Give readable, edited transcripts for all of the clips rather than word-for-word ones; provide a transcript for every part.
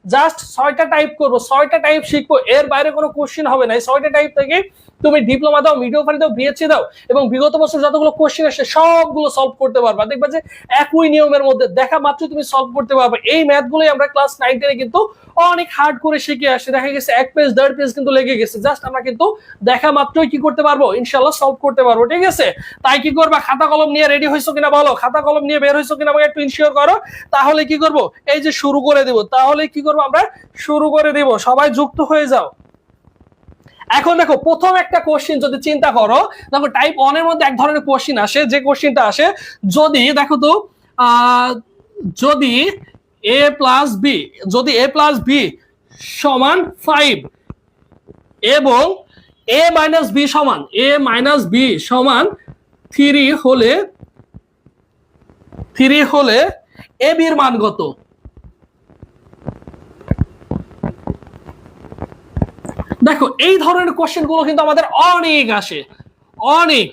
Just 6টা type করবো, 6টা টাইপ শিখবো, এর বাইরে কোনো কোশ্চেন হবে না। এই 6টা টাইপ থেকে তুমি ডিপ্লোমা দাও, মিডিওফারি দাও, বিএসসি দাও, এবং বিগত বছর যতগুলো কোশ্চেন আসে সবগুলো সলভ করতে পারবা। দেখবা যে একই নিয়মের মধ্যে দেখা মাত্র তুমি সলভ করতে পারবে। এই ম্যাথগুলোই আমরা ক্লাস 9 10 কিন্তু অনেক হার্ড করে শিখে আসছি। দেখা গেছে 1 পেজ 1.5 পেজ কিন্তু লেগে গেছে, জাস্ট আমরা কিন্তু দেখা মাত্রই কি করতে পারবো, ইনশাআল্লাহ সলভ করতে পারবো। ঠিক আছে, তাই কি করবা, খাতা কলম নিয়ে রেডি হইছো কিনা বলো, খাতা কলম নিয়ে বের হইছো কিনা আমাকে একটু ইনশিওর করো। তাহলে কি করব, এই যে শুরু করে দেব, তাহলে কি করব, আমরা শুরু করে দেব। সবাই যুক্ত হয়ে যাও। এখন দেখো প্রথম একটা কোশ্চেন যদি চিন্তা করো, দেখো টাইপ 1 এর মধ্যে এক ধরনের কোশ্চেন আসে, যে কোশ্চেনটা আসে যদি দেখো তো যদি a প্লাস বি, যদি a প্লাস বি সমান 5 এবং a মাইনাস বি সমান, a মাইনাস বি সমান 3 হলে a b এর মান কত? দেখো এই ধরনের কোশ্চেন গুলো কিন্তু আমাদের অনেক আসে, অনেক।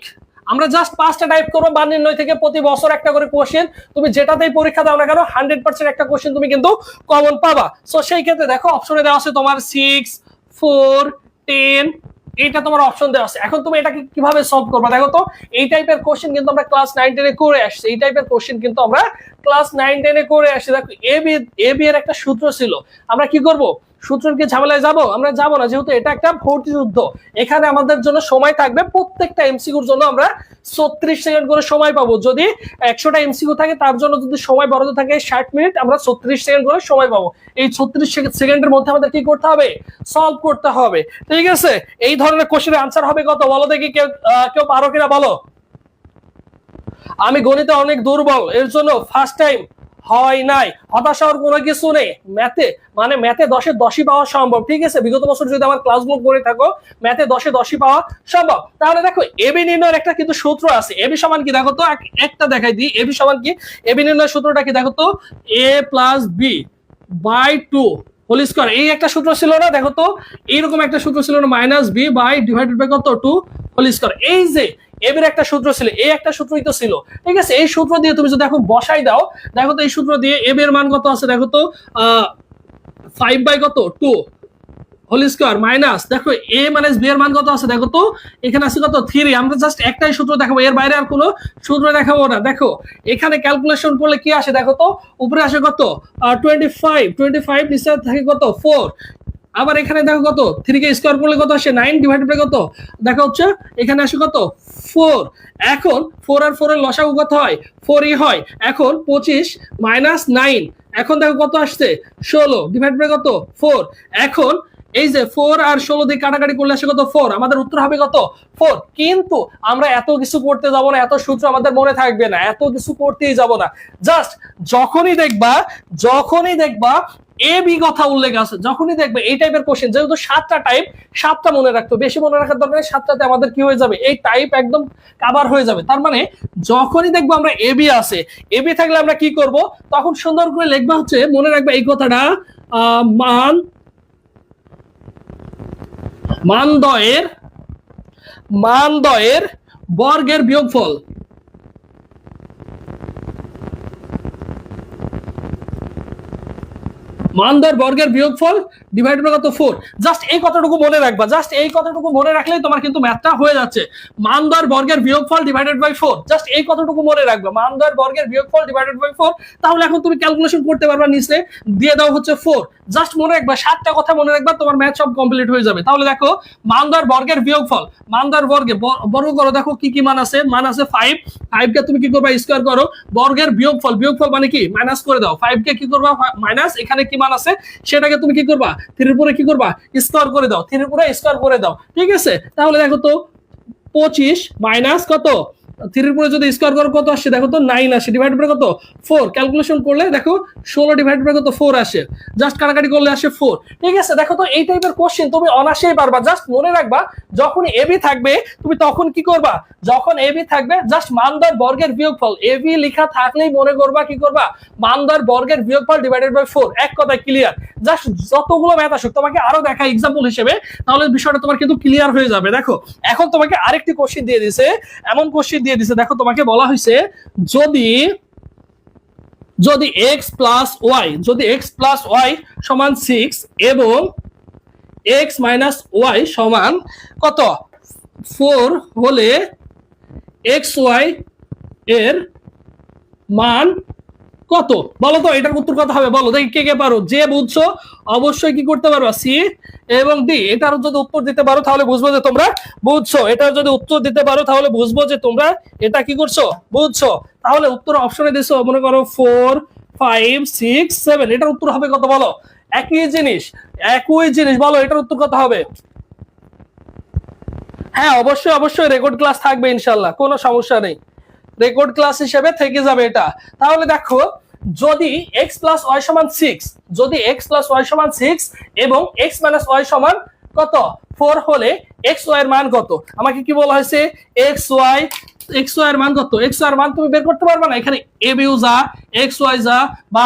আমরা জাস্ট 5টা টাইপ করবো, মান নির্ণয় থেকে প্রতি বছর একটা করে কোশ্চেন, তুমি যেটাতেই পরীক্ষা দাও না কেন 100% একটা কোশ্চেন তুমি কিন্তু কমন পাবা। সো সেই ক্ষেত্রে দেখো অপশনে দেওয়া আছে তোমার 6 4 10, এইটা তোমার অপশন দেওয়া আছে। এখন তুমি এটাকে কিভাবে সলভ করবে, দেখো তো এই টাইপের কোশ্চেন কিন্তু আমরা ক্লাস 9 10 এ করে আসছি, এই টাইপের কোশ্চেন কিন্তু আমরা ক্লাস 9 10 এ করে আসছি। দেখো এ বি এর একটা সূত্র ছিল, আমরা কি করব, সূত্রের কি ঝামেলায় যাব? আমরা যাব না, যেহেতু এটা একটা ভর্তি যুদ্ধ। এখানে আমাদের জন্য সময় থাকবে, প্রত্যেকটা এমসিকিউর জন্য আমরা 36 সেকেন্ড করে সময় পাবো। যদি 100টা এমসিকিউ থাকে তার জন্য যদি সময় বরাদ্দ থাকে 60 মিনিট, আমরা 36 সেকেন্ড করে সময় পাবো। এই 36 সেকেন্ডের মধ্যে আমাদের কি করতে হবে, সলভ করতে হবে। ঠিক আছে, এই ধরনের কোশ্চেনের আনসার হবে কত বলো দেখি, কেউ পারো কিনা বলো। আমি গণিতে অনেক দুর্বল, এর জন্য ফার্স্ট টাইম হয় নাই। হতাশা হওয়ার কোনো কিছু নেই, ম্যাথে 10-এ 10ই পাওয়া সম্ভব। ঠিক আছে, বিগত বছর যদি আমার ক্লাসগুলো করে থাকো, ম্যাথে 10-এ 10ই পাওয়া সম্ভব। তাহলে দেখো এবি নির্ণয়ের একটা কিন্তু সূত্র আছে। এবি সমান কি দেখো তো, একটা দেখাই দিই। এবি সমান কি, এবি নির্ণয়ের সূত্রটা কি দেখো তো, a plus b by 2 whole square. এই একটা সূত্র ছিল না, দেখো তো এইরকম একটা সূত্র ছিল না, minus b by divided by কত 2 হোল স্কয়ার। এই যে এর একটা সূত্র ছিল, এই একটা সূত্রই তো ছিল। ঠিক আছে, এই সূত্র দিয়ে তুমি যদি এখন বসাই দাও, দেখো তো এই সূত্র দিয়ে এর মান কত আছে, দেখো তো 5 বাই কত 2 হোল স্কয়ার মাইনাস, দেখো a মাইনাস b এর মান কত আছে, দেখো তো এখানে আছে কত 3। আমরা জাস্ট একটাই সূত্র দেখাবো, এর বাইরে আর কোনো সূত্র দেখাবো না। দেখো এখানে ক্যালকুলেশন করলে কি আসে, দেখো তো উপরে আসে কত 25 নিচে থাকে কত 4। আবার এখানে দেখো কত 3 কে স্কয়ার করলে কত আসে 9 ডিভাইডেড বাই কত, দেখো হচ্ছে এখানে আসে কত 4। এখন 4 আর 4 এর লসাগু কত হয়, 4ই হয়। এখন 25 মাইনাস 9, এখন দেখো কত আসছে 16 ডিভাইডেড বাই কত 4। এখন এই যে 4 আর 16 দিয়ে কাটাকাটি করলে আসে কত 4, আমাদের উত্তর হবে কত 4। কিন্তু আমরা এত কিছু করতে যাব না, এত সূত্র আমাদের মনে থাকবে না, এত কিছু করতেই যাব না। জাস্ট যখনই দেখবা এ বি কথা উল্লেখ আছে, যখনই দেখবে এই টাইপের কোশ্চেন, যেহেতু 7টা টাইপ, 7টা মনে রাখতো, বেশি মনে রাখার দরকার নেই, 7টাতে আমাদের কি হয়ে যাবে, এই টাইপ একদম কভার হয়ে যাবে। তার মানে যখনই দেখবো আমরা এ বি আছে, এ বি থাকলে আমরা কি করব, তখন সুন্দর করে লিখবা হচ্ছে, মনে রাখবা এই কথাটা, মানদয়ের বর্গের বিয়োগফল। মানদয়ের বর্গের বিয়োগফল ডিভাইডেড বাই কত 4। জাস্ট এই কথাটুকু মনে রাখবা, জাস্ট এই কথাটুকু মনে রাখলেই তোমার কিন্তু ম্যাথটা হয়ে যাচ্ছে। মানদয়ের বর্গের বিয়োগফল ডিভাইডেড বাই 4, জাস্ট এই কথাটুকু মনে রাখবা, মানদয়ের বর্গের বিয়োগফল ডিভাইডেড বাই 4। তাহলে এখন তুমি ক্যালকুলেশন করতে পারবা, নিচে দিয়ে দাও হচ্ছে 4। জাস্ট মনে রাখবা, 7টা কথা মনে রাখবা, তোমার ম্যাথ সব কমপ্লিট হয়ে যাবে। তাহলে দেখো মানদয়ের বর্গের বিয়োগফল, মানদয়ের বর্গ করো, দেখো কি কি মান আছে, মান আছে 5, 5 কে তুমি কি করবা স্কয়ার করো, বর্গের বিয়োগফল, বিয়োগফল মানে কি মাইনাস করে দাও, 5 কে কি করবা মাইনাস, এখানে কি মান আছে সেটাকে তুমি কি করবা 3 এর উপরে কি করবা স্কয়ার করে দাও, 3 এর উপরে স্কয়ার করে দাও। ঠিক আছে, তাহলে দেখো তো 25 মাইনাস কত 3 এর উপরে যদি স্কয়ার করো কত আসে, দেখো তো 9 আসে, ডিভাইডেড বাই কত 4। ক্যালকুলেশন করলে দেখো 16 ডিভাইডেড বাই কত 4 আসে, জাস্ট কাটাকাটি করলে আসে 4। ঠিক আছে, দেখো তো এই টাইপের কোশ্চেন তুমি অনায়াসেই পারবা। জাস্ট মনে রাখবা, যখন এবি থাকবে তুমি তখন কি করবা, যখন এবি থাকবে জাস্ট মানদয়ের বর্গের বিয়োগফল, এবি লেখা থাকলেই মনে করবা কি করবা, মানদয়ের বর্গের বিয়োগফল ডিভাইডেড বাই 4। এক কথায় ক্লিয়ার। জাস্ট যতগুলো ম্যাথ আসুক, তোমাকে আরো দেখা এক্সাম্পল হিসেবে, তাহলে বিষয়টা তোমার কিন্তু ক্লিয়ার হয়ে যাবে। দেখো এখন তোমাকে আরেকটি কোশ্চেন দিয়ে দিছে, এমন কোশ্চেন দিয়ে দিছে, দেখো তোমাকে বলা হয়েছে যদি যদি এক্স প্লাস ওয়াই, যদি এক্স প্লাস ওয়াই সমান 6 এবং এক্স মাইনাস ওয়াই সমান কত 4 হলে এক্স ওয়াই এর মান কত? বলো তো এটার উত্তর কত হবে? বলো দেখি কে কে পারো। যে বুঝছো অবশ্যই কি করতে পারবা, সি এবং ডি। এটার যদি উত্তর দিতে পারো তাহলে বুঝবো যে তোমরা বুঝছো। এটার যদি উত্তর দিতে পারো তাহলে বুঝবো যে তোমরা এটা কি করছো, বুঝছো। তাহলে উত্তর অপশনে দিছো মনে করো 4 5 6 7। এটার উত্তর হবে কত বলো? একই জিনিস, একই জিনিস। বলো এটার উত্তর কত হবে? হ্যাঁ অবশ্যই অবশ্যই রেকর্ড ক্লাস থাকবে ইনশাল্লাহ, কোনো সমস্যা নেই, রেকর্ড ক্লাস হিসেবে থেকে যাবে এটা। তাহলে দেখো যদি x প্লাস ওয়াই সমান 6, যদি x প্লাস ওয়াই সমান 6 এবং x মাইনাস ওয়াই সমান কত 4 হলে x y এর মান কত? আমাকে কি বলা হয়েছে? x y এর মান কত? x y এর মান তুমি বের করতে পারবে না, এখানে a b যা x y যা বা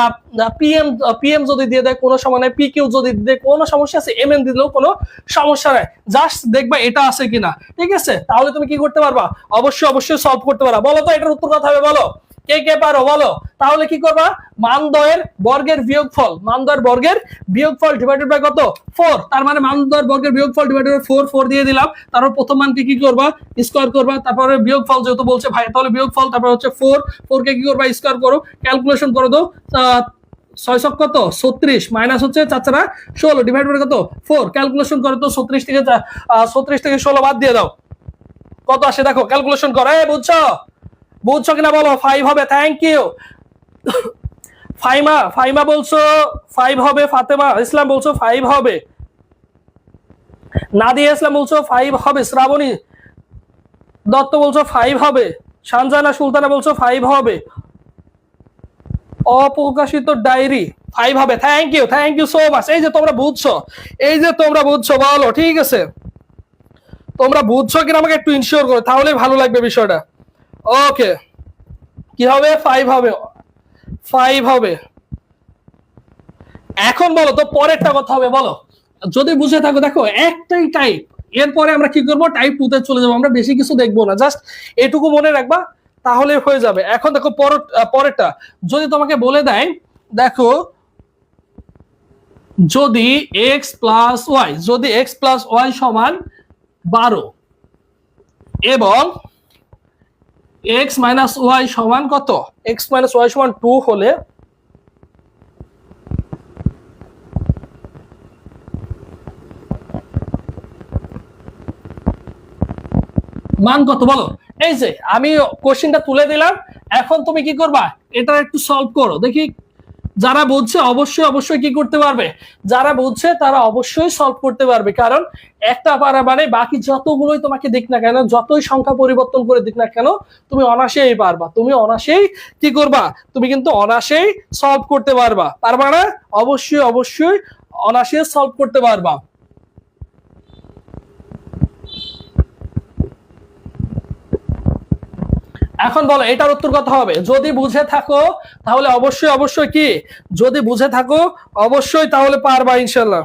pm যদি দিয়ে দেয় কোনো সমস্যা নাই, pq যদি দিয়ে দেয় কোনো সমস্যা আছে, mn দিলেও কোনো সমস্যা নাই, জাস্ট দেখবা এটা আছে কিনা, ঠিক আছে? তাহলে তুমি কি করতে পারবা? অবশ্যই অবশ্যই সলভ করতে পারবা। বলো তো এটার উত্তর কত হবে? বলো কে কে পারো বলো। তাহলে কি করবা? মানদ্বয়ের বর্গের বিয়োগফল, মানদ্বয়ের বর্গের বিয়োগফল ডিভাইডেড বাই কত 4। তার মানে মানদ্বয়ের বর্গের বিয়োগফল ডিভাইডেড বাই 4, 4 দিয়ে দিলাম। তারপর প্রথম মানকে কি করবা? স্কয়ার করবা। তারপরে বিয়োগফল যেহেতু বলছে ভাই, তাহলে বিয়োগফল, তারপর হচ্ছে 4, 4 কে কি করবা? স্কয়ার করো, ক্যালকুলেশন করে দাও। 6 কত 36 মাইনাস হচ্ছে 4 16 ডিভাইড বাই কত 4, ক্যালকুলেশন করো তো 36 থেকে 16 বাদ দিয়ে দাও, কত আসে দেখো, ক্যালকুলেশন করো। এই বুঝছো, বুঝছো কিনা বলো। 5 হবে, থ্যাংক ইউ। ফাইমা বলছো 5 হবে, ফাতেমা ইসলাম বলছো 5 হবে, নাদিয়া ইসলাম বলছো 5 হবে, শ্রাবণী দত্ত বলছো 5 হবে, সানজানা সুলতানা বলছো 5 হবে, অপ্রকাশিত ডায়েরি 5 হবে। Thank you so much. এই যে তোমরা বুঝছো, এই যে তোমরা বুঝছো, বলো ঠিক আছে তোমরা বুঝছো কিনা আমাকে একটু ইনশিওর করো, তাহলে ভালো লাগবে বিষয়টা। ওকে কি হবে? 5 হবে, 5 হবে। এখন বলো তো পরেরটা কথা হবে, বলো যদি বুঝে থাকো। দেখো একটাই টাইপ, এরপরে আমরা কি করবো? টাইপ 2 তে চলে যাবো, আমরা বেশি কিছু দেখবো না, জাস্ট এটুকু মনে রাখবা তাহলে হয়ে যাবে। এখন দেখো পরেরটা যদি তোমাকে বলে দেয়, দেখো যদি x প্লাস ওয়াই, যদি x প্লাস ওয়াই সমান 12 এবং x মাইনাস ওয়াই সমান কত? x মাইনাস ওয়াই সমান 2 হলে মান কত? বলো। এই যে আমি কোশ্চেনটা তুলে দিলাম, এখন তুমি কি করবা? এটা একটু সলভ করো দেখি। যারা বুঝছে অবশ্যই অবশ্যই কি করতে পারবে, যারা বুঝছে তারা অবশ্যই সলভ করতে পারবে। কারণ একটা পারা মানে বাকি যতগুলোই তোমাকে দিক না কেন, যতই সংখ্যা পরিবর্তন করে দিক না কেন, তুমি অনায়াসেই পারবা, তুমি অনায়াসেই কি করবা? তুমি কিন্তু অনায়াসেই সলভ করতে পারবা। পারবা না? অবশ্যই অবশ্যই অনায়াসেই সলভ করতে পারবা। এখন বলো এটার উত্তর কত হবে? যদি বুঝে থাকো তাহলে অবশ্যই অবশ্যই কি, যদি বুঝে থাকো অবশ্যই তাহলে পারবা ইনশাল্লাহ।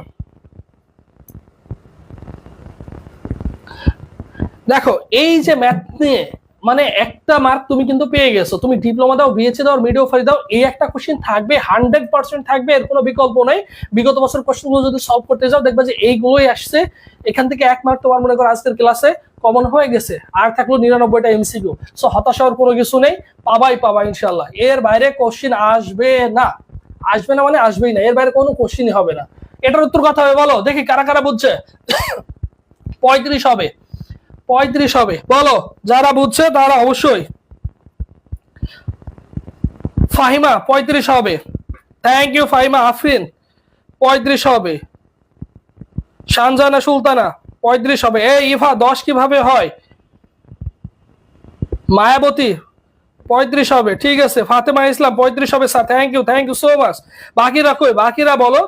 দেখো এই যে ম্যাথ নিয়ে মানে একটা মার্ক তুমি কিন্তু পেয়ে গেছো, তুমি ডিপ্লোমা দাও, বিএসসি দাও, মিডিওফারি দাও, এই একটা কোশ্চেন থাকবে, 100% থাকবে, এর কোনো বিকল্প নেই। বিগত বছর কোশ্চেনগুলো যদি সলভ করতে যাও দেখবা যে এইগুলোই আসছে। এখান থেকে 1 মার্ক তোমার মনে করো আজকের ক্লাসে কমন হয়ে গেছে, আর থাকলো 99টা এমসিকিউ। সো হতাশ হওয়ার কোনো কিছু নেই, পাবা ইনশাল্লাহ। এর বাইরে কোশ্চেন আসবে না, আসবে না মানে আসবেই না, এর বাইরে কোনো কোশ্চেনই হবে না। এটার উত্তর কথা হবে বলো দেখি, কারা কারা বুঝছে? 35 হবে, 35 হবে, বলো যারা বুঝছে তারা অবশ্যই। ফাহিমা 35 হবে, থ্যাংক ইউ ফাহিমা। আফরিন 35 হবে, শানজানা সুলতানা 35 হবে। এই ইফা 10 কিভাবে হয়? মায়াবতী 35 হবে, ঠিক আছে। ফাতেমা ইসলাম 35 হবে sir, thank you so much. বাকিরা কই? বাকিরা বলো,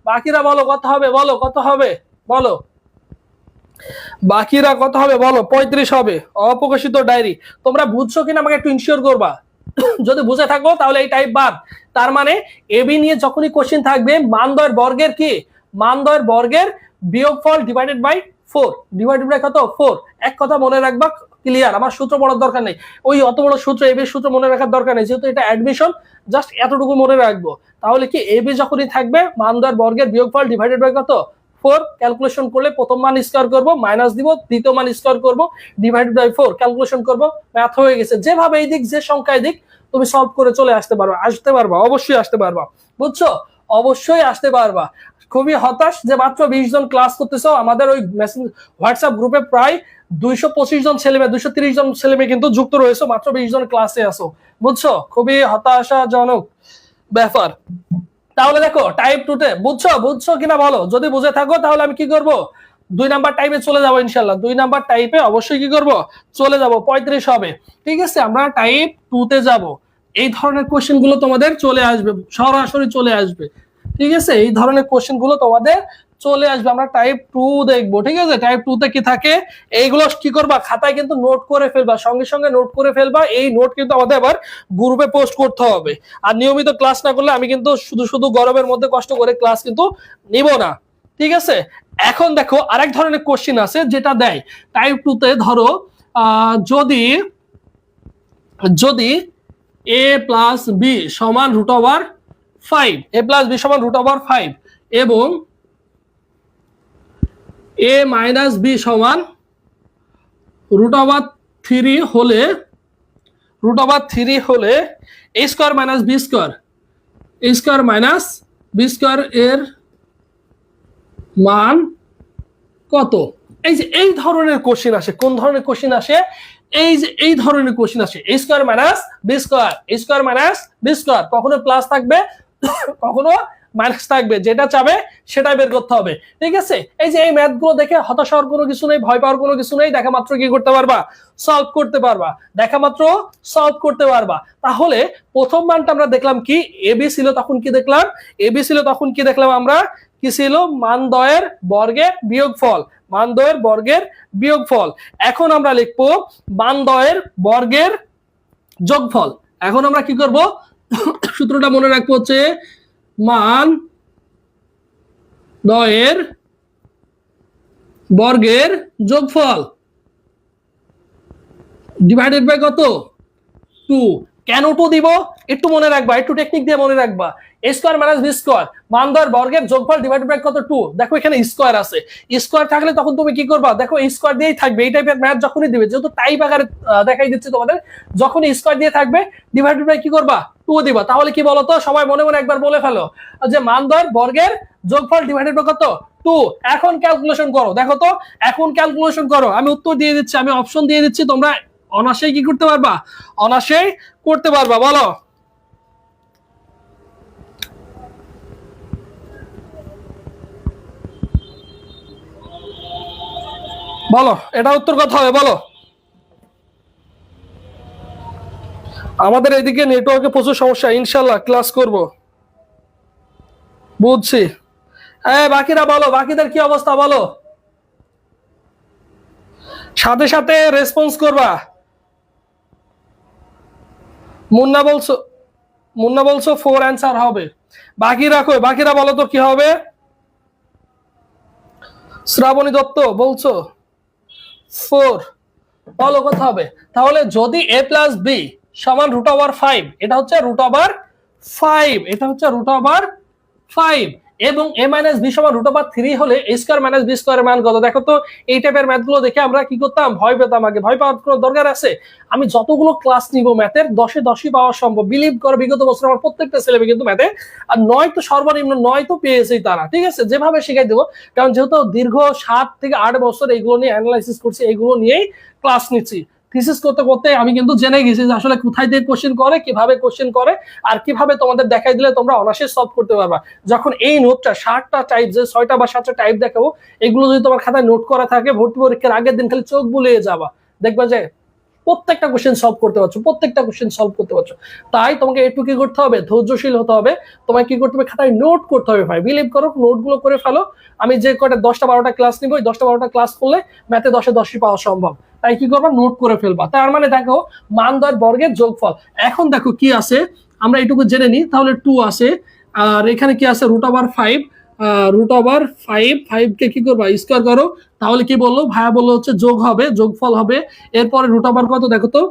বাকিরা বলো কত হবে? বলো কত হবে? বলো বাকিরা কত হবে? বলো 35 হবে, অপ্রকাশিত ডায়েরি। তোমরা বুঝছো কিনা আমাকে একটু ইনশিওর করবা। যদি বুঝে থাকো তাহলে এই টাইপ বাদ। তার মানে এবি নিয়ে যখনই কোশ্চেন থাকবে, মানদ্বয়ের বর্গের কি, মানদ্বয়ের বর্গের বিয়োগফল ডিভাইডেড বাই 4, ডিভাইডেড বাই কত 4। এক কথা মনে রাখবা, ক্লিয়ার, আমার সূত্র পড়ার দরকার নেই, ওই অত বড় সূত্র এবি সূত্র মনে রাখার দরকার নেই, যেহেতু এটা অ্যাডমিশন জাস্ট এতটুকু মনে রাখবো। তাহলে কি এবি যখনই থাকবে মান দ্বয়ের বর্গের বিয়োগফল ডিভাইডেড বাই কত 4, ক্যালকুলেশন করলে প্রথম মান স্কয়ার করব, মাইনাস দিব, দ্বিতীয় মান স্কয়ার করব, ডিভাইডেড বাই 4 ক্যালকুলেশন করব, ম্যাথ হয়ে গেছে। যেভাবে এই দিক যে সংখ্যায় দিক তুমি সলভ করে চলে আসতে পারবা, অবশ্যই আসতে পারবা, বুঝছো? অবশ্যই আসতে পারবা। খুবই হতাশ যে মাত্র 20 জন ক্লাস করতেছো, আমাদের ওই হোয়াটসঅ্যাপ গ্রুপে প্রায় 225 জন ছেলে মেয়ে, 230 জন ছেলে মেয়ে কিন্তু যুক্ত রয়েছে, মাত্র 20 জন ক্লাসে আসো, বুঝছো? খুবই হতাশাজনক ব্যাপার। তাহলে দেখো টাইপ 2 তে বুঝছো কিনা বলো, যদি বুঝে থাকো তাহলে আমি কি করব, 2 নাম্বার টাইপে চলে যাব ইনশাআল্লাহ, 2 নাম্বার টাইপে অবশ্যই কি করব, চলে যাব, 35 হবে, ঠিক আছে? আমরা টাইপ 2 তে যাব। এই ধরনের কোশ্চেন গুলো তোমাদের চলে আসবে, সরাসরি চলে আসবে, ঠিক আছে? এই ধরনের কোশ্চেন গুলো তোমাদের চলে আসবে, আমরা টাইপ 2 দেখবো, ঠিক আছে? টাইপ 2 তে কি থাকে এইগুলো কি করবা, খাতায় কিন্তু নোট করে ফেলবা, সঙ্গে সঙ্গে নোট করে ফেলবা। এই নোট কিন্তু আমাদের আবার গ্রুপে পোস্ট করতে হবে। আর নিয়মিত ক্লাস না করলে আমি কিন্তু শুধু গরমের মধ্যে কষ্ট করে ক্লাস কিন্তু নিব না, ঠিক আছে? এখন দেখো আরেক ধরনের কোশ্চেন আছে যেটা দেয় টাইপ 2 তে, ধরো যদি a প্লাস বি সমান √5, a প্লাস বি সমান √5 এবং a মাইনাস বি সমান √3 হলে a square minus b square এর মান কত? এই যে এই ধরনের কোশ্চেন আসে, কোন ধরনের কোশ্চেন আসে, এই ধরনের কোশ্চেন আসে, a square minus b square, কখনো প্লাস থাকবে কখনো মাইনাস থাকবে, যেটা চাবে সেটাই বের করতে হবে, ঠিক আছে? এই যে এই ম্যাথ গুলো দেখে হতাশ হওয়ার কোনো কিছু নেই, ভয় পাওয়ার কোনো কিছু নেই, দেখা মাত্র কি করতে পারবা, সলভ করতে পারবা, দেখা মাত্র সলভ করতে পারবা। তাহলে প্রথম মানটা আমরা দেখলাম কি, এবি ছিল, তখন কি দেখলাম আমরা, কি ছিল, মান দ্বয়ের বর্গের বিয়োগফল। এখন আমরা লিখবো মান দ্বয়ের বর্গের যোগফল। এখন আমরা কি করব, সূত্রটা মনে রাখবো হচ্ছে মান দ্বয়ের বর্গের যোগফল ডিভাইডেড বাই কত 2। কেন 2 দিব একটু মনে রাখবা, একটু টেকনিক দিয়ে মনে রাখবা। a square minus b square মান দ্বয়ের বর্গের যোগফল ডিভাইডেড বাই কত 2। দেখো এখানে স্কয়ার আছে, স্কয়ার থাকলে তখন তুমি কি করবা, দেখো স্কয়ার দিয়েই থাকবে। এই টাইপের ম্যাথ যখনই দিবে, যেহেতু টাইপ আকারে দেখাই দিচ্ছি তোমাদের, যখনই স্কয়ার দিয়ে থাকবে ডিভাইডেড বাই কি করবা 2 দিবা। তাহলে কি বলতো, সবাই মনে মনে একবার বলে ফেলো যে মান দ্বয়ের বর্গের যোগফল ডিভাইডেড বাই কত 2। এখন ক্যালকুলেশন করো, দেখো তো এখন ক্যালকুলেশন করো, আমি উত্তর দিয়ে দিচ্ছি, আমি অপশন দিয়ে দিচ্ছি, তোমরা অনায়াসেই কি করতে পারবা, অনায়াসেই করতে পারবা। বলো এটা উত্তর কত হবে, বলো। আমাদের এদিকে নেটওয়ার্কে প্রচুর সমস্যা, ইনশাল্লাহ ক্লাস করব, বুঝছি। বাকিরা বলো, বাকিদের কি অবস্থা বলো, সাথে সাথে রেসপন্স করবা। মুন্না বলছো 4 অ্যান্সার হবে। বাকিরা বলো তো কি হবে। শ্রাবণী দত্ত বলছো 4, বলো কত হবে। তাহলে যদি a প্লাস বি সমান √5, এটা হচ্ছে √5 এবং a মাইনাস বি সমান √3 হলে a স্কয়ার মাইনাস বি স্কয়ারের মান কত। দেখো তো এই টাইপের ম্যাথ গুলো দেখে আমরা কি করতাম, ভয় পেতাম। আগে ভয় পাওয়ার কোনো দরকার আছে? আমি যতগুলো ক্লাস নিব ম্যাথের 10-এ 10ই পাওয়া সম্ভব। বিলিভ করো, বিগত বছর আমার প্রত্যেকটা ছেলে কিন্তু ম্যাথে আর 9 তো সর্বনিম্ন 9 তো পেয়েছেই তারা, ঠিক আছে? যেভাবে শিখাই দেবো, কারণ যেহেতু দীর্ঘ 7 থেকে 8 বছর এইগুলো নিয়ে অ্যানালাইসিস করছি, এইগুলো নিয়েই ক্লাস নিচ্ছি। থিসিস করতে করতে আমি কিন্তু জেনে গেছি যে আসলে কোথায় দিয়ে কোশ্চেন করে, কিভাবে কোশ্চেন করে, আর কিভাবে তোমাদের দেখাই দিলে তোমরা অনায়াসে সলভ করতে পারবা। যখন এই নোটটা 60টা টাইপ, যে 6টা বা 7টা টাইপ দেখাবো, এগুলো যদি তোমার খাতায় নোট করা থাকে, ভর্তি পরীক্ষার আগের দিন খালি চোখ বুলিয়ে যাবা, দেখবা যে প্রত্যেকটা কোশ্চেন সলভ করতে পারছো। তাই তোমাকে একটু কি করতে হবে, ধৈর্যশীল হতে হবে। তোমাকে কি করতে হবে, খাতায় নোট করতে হবে ভাই। বিলিভ করো, নোটগুলো করে ফেলো। আমি যে কয়টা 10টা-12টা ক্লাস নিব, ওই 10টা-12টা ক্লাস করলে ম্যাথে 10-এ 10ই পাওয়া সম্ভব। তাই কি করবা, নোট করে ফেলবা। তার মানে দেখো মান দ্বয়ের বর্গের যোগফল। এখন দেখো কি আছে, আমরা এটুকু জেনে নিই। তাহলে 2 আছে, আর এখানে কি আছে √5, √5 কে কি করবা স্কোয়ার করো, তাহলে কি বললো ভাইয়া বললো হচ্ছে যোগ হবে, যোগফল হবে। এরপরে √, কত দেখো তো,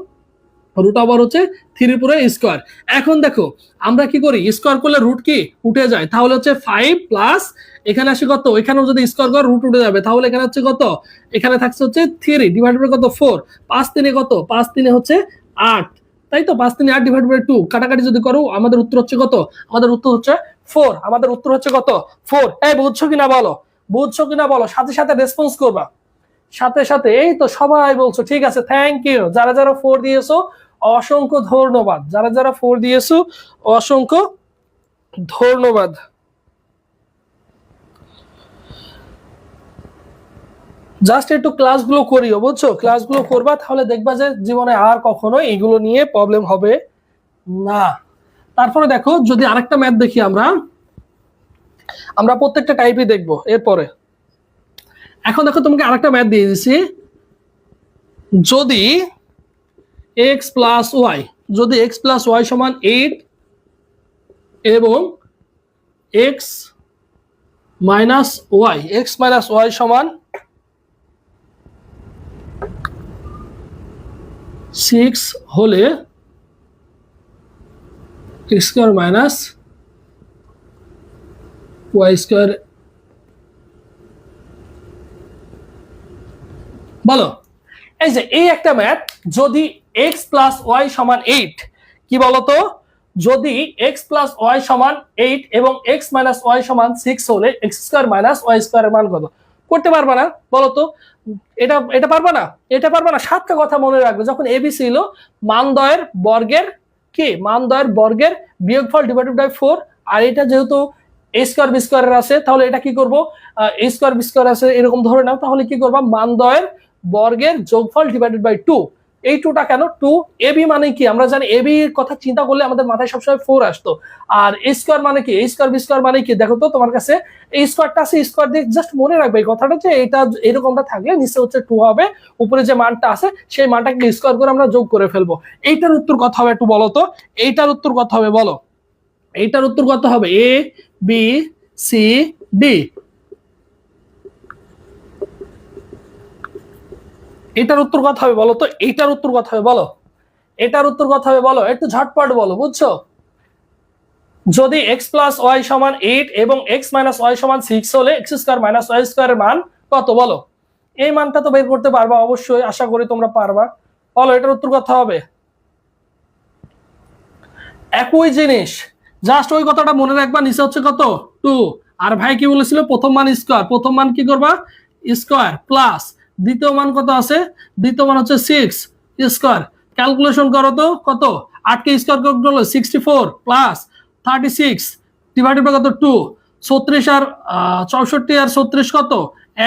√ হচ্ছে 3 পুরো স্কোয়ার। এখন দেখো আমরা কি করি, স্কোয়ার করলে রুট কি উঠে যায়, তাহলে হচ্ছে 5 প্লাস এখানে আসে কত, এখানেও যদি স্কোয়ার করে রুট উঠে যাবে, তাহলে এখানে হচ্ছে কত, এখানে থাকছে হচ্ছে 3 ডিভাইডেড বাই কত 4, 5 3 কত, 5 3 হচ্ছে 8, তাই তো 5 3 8 ডিভাইডেড বাই 2 কাটাকাটি যদি করো আমাদের উত্তর হচ্ছে কত, আমাদের উত্তর হচ্ছে 4, আমাদের উত্তর হচ্ছে কত 4। এই বুঝছো কিনা বলো, বুঝছো কিনা বলো, সাথে সাথে রেসপন্স করবা, সাথে সাথে। এই তো সবাই বলছো, ঠিক আছে, থ্যাংক ইউ। যারা যারা 4 দিয়েছো অসংখ্য ধন্যবাদ, যারা যারা 4 দিয়েছো অসংখ্য ধন্যবাদ। জাস্ট একটু ক্লাসগুলো করিও, বুঝছো, ক্লাসগুলো করবা, তাহলে দেখবা যে জীবনে আর কখনো এগুলো নিয়ে প্রবলেম হবে না। তারপরে দেখো যদি আরেকটা ম্যাথ দেখি আমরা, আমরা প্রত্যেকটা টাইপই দেখবো এরপরে। এখন দেখো তোমাকে আরেকটা ম্যাথ দিয়ে দিচ্ছি, যদি x প্লাস ওয়াই, যদি x প্লাস ওয়াই সমান 8 এবং x মাইনাস ওয়াই সমান 6 হলে x square minus y square, বলো। এই যে এই একটা ম্যাথ, যদি x প্লাস ওয়াই সমান 8, কি বলতো, যদি x প্লাস ওয়াই সমান 8 এবং x মাইনাস ওয়াই সমান 6 হলে x স্কয়ার মাইনাস ওয়াই স্কয়ারের মান কত, করতে পারবা না বলো তো, এটা এটা পারবা না, এটা পারবা না। 7টা কথা মনে রাখবে, যখন এবি ছিল মানদয়ের বর্গের কি, মানদয়ের বর্গের বিয়োগফল ডিভাইডেড বাই 4, আর এটা যেহেতু a স্কয়ার বি স্কয়ারের আছে, তাহলে এটা কি করব, a স্কয়ার বি স্কয়ার আছে এরকম ধরে নাও, তাহলে কি করবা, মানদয়ের বর্গের যোগফল ডিভাইডেড বাই 2। এই 2টা কেন 2, এবি মানে কি আমরা জানি, এবি এর কথা চিন্তা করলে আমাদের মাথায় সবসময় 4 আসতো, আর a স্কয়ার মানে কি, a স্কয়ার বি স্কয়ার মানে কি, দেখো তো তোমার কাছে এই স্কয়ারটা আছে, স্কয়ার দিয়ে জাস্ট মনে রাখবে এই কথাটা, যে এটা এরকমটা থাকলে নিচে হচ্ছে 2 হবে, উপরে যে মানটা আছে সেই মানটাকে স্কয়ার করে আমরা যোগ করে ফেলবো। এইটার উত্তর কত হবে একটু বলো তো, এইটার উত্তর কত হবে বলো, এইটার উত্তর কত হবে, এ বি সি ডি, এটার উত্তর কত হবে বলো তো, এইটার উত্তর কত হবে বলো, এটার উত্তর কত হবে বলো, একটু ঝটপট বলো, বুঝছো। যদি x প্লাস ওয়াই সমান 8 এবং x মাইনাস ওয়াই সমান 6 হলে x স্কয়ার মাইনাস ওয়াই স্কয়ারের মান কত বলো, এই মানটা তো বের করতে পারবা অবশ্যই, আশা করি তোমরা পারবা, বলো এটার উত্তর কত হবে। একই জিনিস, জাস্ট ওই কথাটা মনে রাখবা, নিচে হচ্ছে কত 2, আর ভাই কি বলেছিল প্রথম মান স্কয়ার, প্রথম মান কি করবা স্কয়ার, প্লাস দ্বিতীয় মান কত আছে, দ্বিতীয় মান হচ্ছে 6 স্কয়ার, ক্যালকুলেশন করো তো কত, 8 কে স্কয়ার করলে 64 প্লাস 36 ডিভাইডেড বাই কত 2, 36 আর 64 আর 36 কত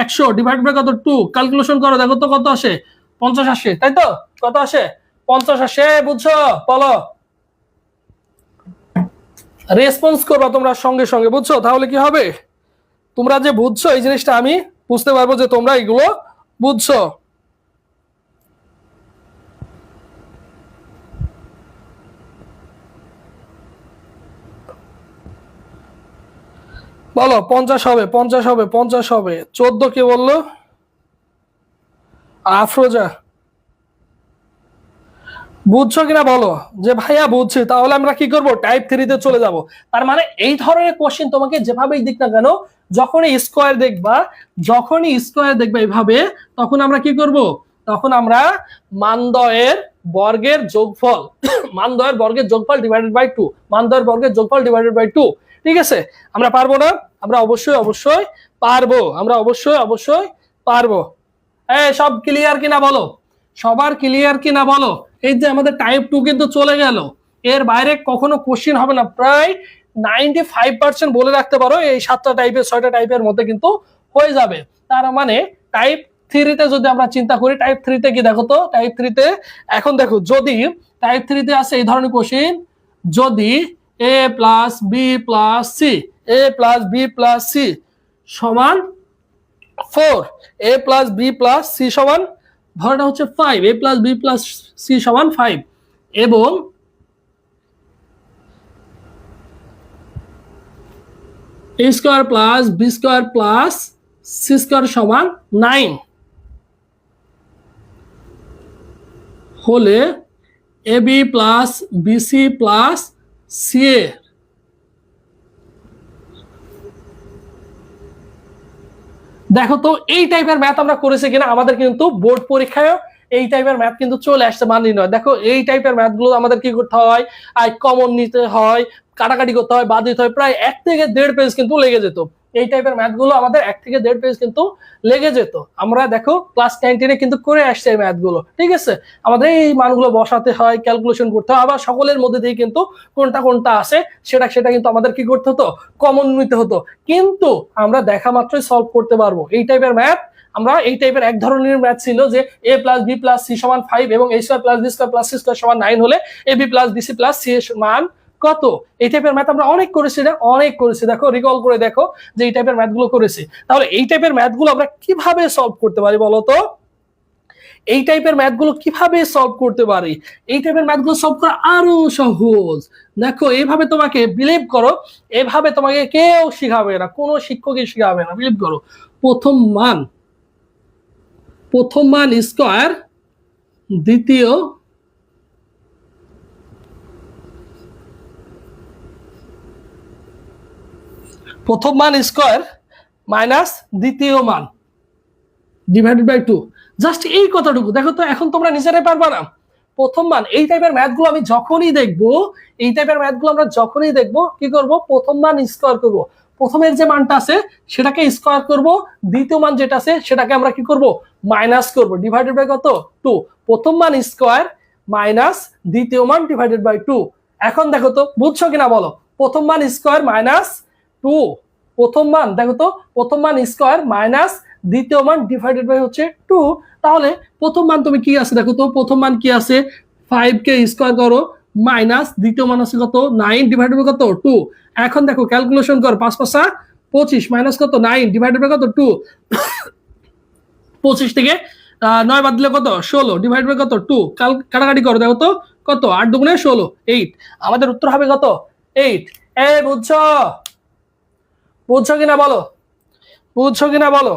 100 ডিভাইড বাই কত 2, ক্যালকুলেশন করো দেখো তো কত আসে, 50 আসে, তাই তো, কত আসে 50 আসে, বুঝছো বলো, রেসপন্স করবা তোমরা সঙ্গে সঙ্গে, বুঝছো, তাহলে কি হবে, তোমরা যে বুঝছো এই জিনিসটা আমি বুঝতে পারবো যে তোমরা এগুলো বুঝছো। বলো 50 হবে, 50 হবে, 50 হবে, 14 কে বললো আফরোজা, বুঝছো কিনা বলো, যে ভাইয়া বুঝছি, তাহলে আমরা কি করব, টাইপ 3 তে চলে যাব। তার মানে এই ধরনের কোশ্চেন তোমাকে যেভাবেই দিক না কেন, যখনই স্কয়ার দেখবা, যখনই স্কয়ার দেখবা এইভাবে, তখন আমরা কি করব, তখন আমরা মানদয়ের বর্গের যোগফল মানদয়ের বর্গের যোগফল ডিভাইডেড বাই 2, মানদয়ের বর্গের যোগফল ডিভাইডেড বাই 2, ঠিক আছে। আমরা পারবো না, আমরা অবশ্যই অবশ্যই পারবো, আমরা অবশ্যই অবশ্যই পারবো। এই সব ক্লিয়ার কিনা বলো, সবার ক্লিয়ার কিনা বলো। এই যে আমাদের টাইপ 2 কিন্তু চলে গেল, এর বাইরে কখনো কোশ্চেন হবে না, প্রায় 95% বলে রাখতে পারো এই 7টা টাইপের 6টা টাইপের মধ্যে কিন্তু হয়ে যাবে। তার মানে টাইপ 3 তে যদি আমরা চিন্তা করি, টাইপ 3 তে কি দেখো তো, টাইপ 3 তে এখন দেখো, যদি টাইপ 3 তে আছে এই ধরনের কোশ্চেন, যদি a plus B plus C, a plus B plus C সমান 4, a plus B plus C সমান ধরটা হচ্ছে 5, a plus B plus C সমান 5, এবং A square plus B square plus C square সমান 9 হলে A B plus BC plus C A দেখো তো এই টাইপের ম্যাথ আমরা করেছি কিনা। আমাদের কিন্তু বোর্ড পরীক্ষায় এই টাইপের ম্যাথ কিন্তু চলে আসছে মান নির্ণয়। দেখো এই টাইপের ম্যাথ গুলো আমাদের কি করতে হয়, কমন নিতে হয়, কাটাকাটি করতে হয়, বাদ দিতে হয়, প্রায় 1 থেকে 1.5 পেজ কিন্তু লেগে যেত। এই টাইপের ম্যাথ গুলো আমাদের 1 থেকে 1.5 পেজ কিন্তু লেগে যেত। আমরা দেখো ক্লাস 9-10 কিন্তু করে আসছে এই ম্যাথ গুলো, ঠিক আছে। আমাদের এই মানগুলো বসাতে হয়, ক্যালকুলেশন করতে হয়, আবার সকলের মধ্যে দিয়ে কিন্তু কোনটা কোনটা আছে সেটা কিন্তু আমাদের কি করতে হতো, কমন নিতে হতো। কিন্তু আমরা দেখা মাত্রই সলভ করতে পারবো এই টাইপের ম্যাথ। আমরা এই টাইপের এক ধরনের ম্যাথ ছিল যে a plus B plus C সমান 5 এবং a square plus b square plus c square সমান 9 হলে a b plus BC plus c এর মান কত। এই টাইপের ম্যাথ আমরা অনেক করেছি না, অনেক করেছি। দেখো রিকল করে দেখো যে এই টাইপের ম্যাথ গুলো করেছি। তাহলে এই টাইপের ম্যাথ গুলো আমরা কিভাবে সলভ করতে পারি বলো তো? এই টাইপের ম্যাথ গুলো কিভাবে সলভ করতে পারি? এই টাইপের ম্যাথ গুলো সলভ করা আরো সহজ। দেখো এইভাবে তোমাকে বিলিভ করো, এভাবে তোমাকে কেউ শিখাবে না, কোনো শিক্ষকই শিখাবে না, বিলিভ করো। প্রথম মান স্কয়ার, দ্বিতীয় প্রথম মান স্কয়ার মাইনাস দ্বিতীয় মান ডিভাইডেড বাই 2। জাস্ট এই কথাটুকু দেখো তো, এখন তোমরা নিজেরাই পারবা না? প্রথম মান এই টাইপের ম্যাথগুলো আমি যখনই দেখবো, এই টাইপের ম্যাথগুলো আমরা যখনই দেখবো কি করব, প্রথম মান স্কয়ার করব। প্রথমের যে মানটা আছে সেটাকে স্কয়ার করব, দ্বিতীয় মান যেটা আছে সেটাকে আমরা কি করব, মাইনাস করব, ডিভাইডেড বাই কত, 2। প্রথম মান স্কয়ার মাইনাস দ্বিতীয় মান ডিভাইডেড বাই 2। এখন দেখো তো বুঝছো কিনা বলো? প্রথম মান স্কয়ার মাইনাস 2, প্রথম মান দেখো তো, প্রথম মান স্কয়ার মাইনাস দ্বিতীয় মান ডিভাইডেড বাই হচ্ছে 2। তাহলে প্রথম মান তুমি কি আছে দেখো তো, প্রথম মান কি আছে, 5 কে স্কয়ার করো মাইনাস দ্বিতীয় মান আছে কত, 9 ডিভাইডেড বাই কত, 2। এখন দেখো ক্যালকুলেশন কর, 5 5 25 মাইনাস কত, 9 ডিভাইডেড বাই কত, 2। 25 থেকে 9 বাদ দিলে কত, 16 ডিভাইড বাই কত, 2। কাটাকাটি করো, দেখো তো কত, 8 দুগুণে 16, 8। আমাদের উত্তর হবে কত, 8। এই বুঝছো? বুঝছো কিনা বলো? বুঝছো কিনা বলো?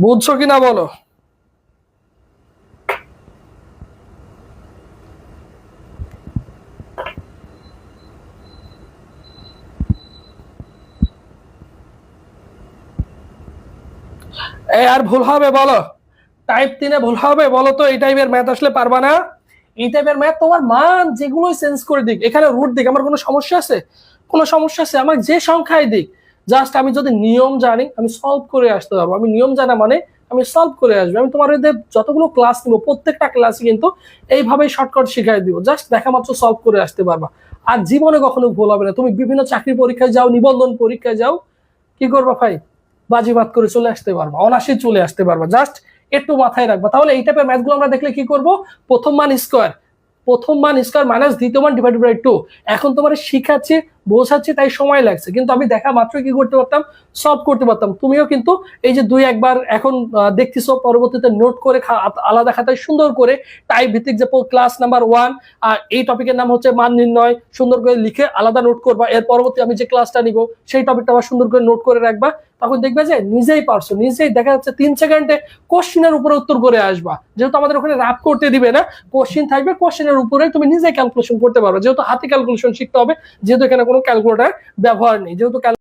বুঝছো কিনা বলো? আর ভুল হবে বলো? টাইপ 3-এ ভুল হবে বলো তো? এই টাইপের ম্যাথ আসলে পারবা না? এই টাইপের ম্যাথ তোমার মান যেগুলোই চেঞ্জ করে দিক, এখানে রুট দিক, আমার কোনো সমস্যা আছে? কোনো সমস্যা আছে? আমার যে সংখ্যায় দিক, জাস্ট আমি যদি নিয়ম জানি আমি সলভ করে আসতে পারবো। আমি নিয়ম জানা মানে আমি সলভ করে আসবো। আমি তোমার যতগুলো ক্লাস নিবো প্রত্যেকটা ক্লাসে কিন্তু এইভাবেই শর্টকাট শিখাই দিব, জাস্ট দেখা মাত্র সলভ করে আসতে পারবা। আর জীবনে কখনো ভুল হবে না। তুমি বিভিন্ন চাকরি পরীক্ষায় যাও, নিবন্ধন পরীক্ষায় যাও, কি করবা ভাই, বাজিবাদ করে চলে আসতে পারবা, অনায়াসে চলে আসতে পারবা। জাস্ট একটু মাথায় রাখবা। তাহলে এই টাইপের ম্যাথগুলো আমরা দেখলে কি করব, প্রথম মান স্কয়ার মাইনাস দ্বিতীয় মান ডিভাইডেড বাই 2। এখন তোমার শিখাচ্ছি, বোঝাচ্ছি, তাই সময় লাগছে, কিন্তু আমি দেখা মাত্র কি করতে পারতাম, সলভ করতে পারতাম। তুমিও কিন্তু এই যে 2-1 বার এখন দেখতেছো, পরবর্তীতে নোট করে আলাদা খাতায় সুন্দর করে টাইপ ভিত্তিক যে ক্লাস নাম্বার 1 আর এই টপিকের নাম হচ্ছে মান নির্ণয়, সুন্দর করে লিখে আলাদা নোট করবা। এর পরবর্তী আমি যে ক্লাসটা নিব সেই টপিকটা আবার সুন্দর করে নোট করে রাখবা। তখন দেখবে যে নিজেই পারছো, নিজেই দেখা যাচ্ছে 3 সেকেন্ডে কোশ্চেনের উপরে উত্তর করে আসবা। যেহেতু আমাদের ওখানে রাপ করতে দিবে না, কোশ্চেন থাকবে, কোশ্চেনের উপরে তুমি নিজেই ক্যালকুলেশন করতে পারবে। যেহেতু হাতে ক্যালকুলেশন শিখতে হবে, যেহেতু এখানে কোনো ক্যালকুলেটর ব্যবহার নেই, যেহেতু